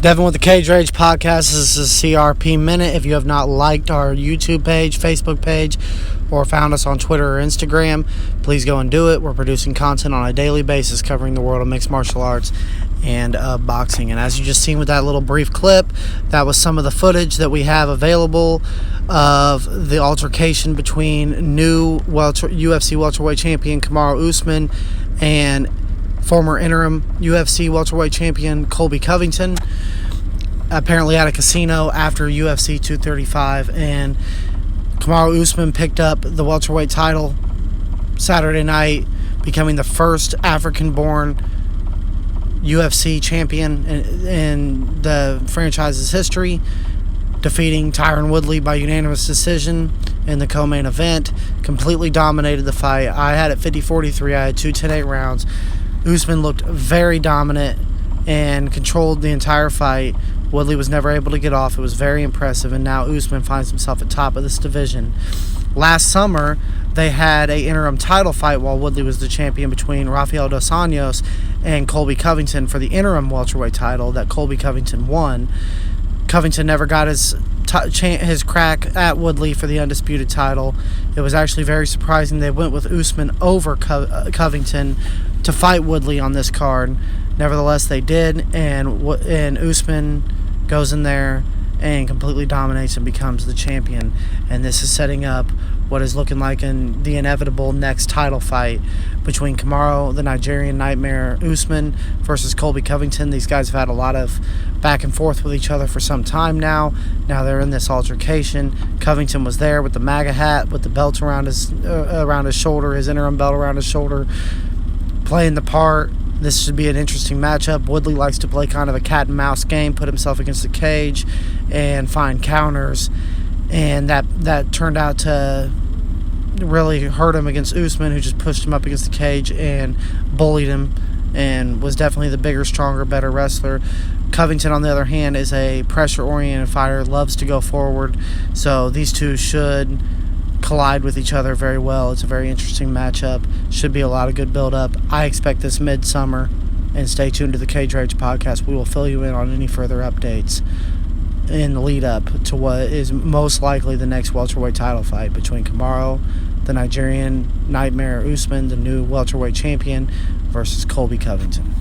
Devin with the Cage Rage podcast. This is CRP Minute. If you have not liked our YouTube page, Facebook page, or found us on Twitter or Instagram, please go and do it. We're producing content on a daily basis covering the world of mixed martial arts and boxing. And as you just seen with that little brief clip, that was some of the footage that we have available of the altercation between new UFC welterweight champion Kamaru Usman and former interim UFC welterweight champion Colby Covington, apparently at a casino after UFC 235, and Kamaru Usman picked up the welterweight title Saturday night, becoming the first African-born UFC champion in the franchise's history, defeating Tyron Woodley by unanimous decision in the co-main event. Completely dominated the fight. I had it 50-43. I had two 10-8 rounds. Usman looked very dominant and controlled the entire fight. Woodley was never able to get off. It was very impressive, and now Usman finds himself at top of this division. Last summer, they had an interim title fight while Woodley was the champion between Rafael dos Anjos and Colby Covington for the interim welterweight title that Colby Covington won. Covington never got his crack at Woodley for the undisputed title. It was actually very surprising they went with Usman over Covington to fight Woodley on this card. Nevertheless, they did, and Usman goes in there and completely dominates and becomes the champion. And this is setting up what is looking like the inevitable next title fight between Kamaru, the Nigerian Nightmare, Usman versus Colby Covington. These guys have had a lot of back and forth with each other for some time now. Now they're in this altercation. Covington was there with the MAGA hat, with the belt around his shoulder, his interim belt around his shoulder, playing the part. This should be an interesting matchup. Woodley likes to play kind of a cat and mouse game, put himself against the cage and find counters, and that turned out to really hurt him against Usman, who just pushed him up against the cage and bullied him and was definitely the bigger, stronger, better wrestler. Covington, on the other hand, is a pressure-oriented fighter, loves to go forward, so these two should collide with each other very well. It's a very interesting matchup. Should be a lot of good build-up. I expect this midsummer, and stay tuned to the Cage Rage podcast. We will fill you in on any further updates in the lead-up to what is most likely the next welterweight title fight between Kamaru, the Nigerian Nightmare Usman, the new welterweight champion, versus Colby Covington.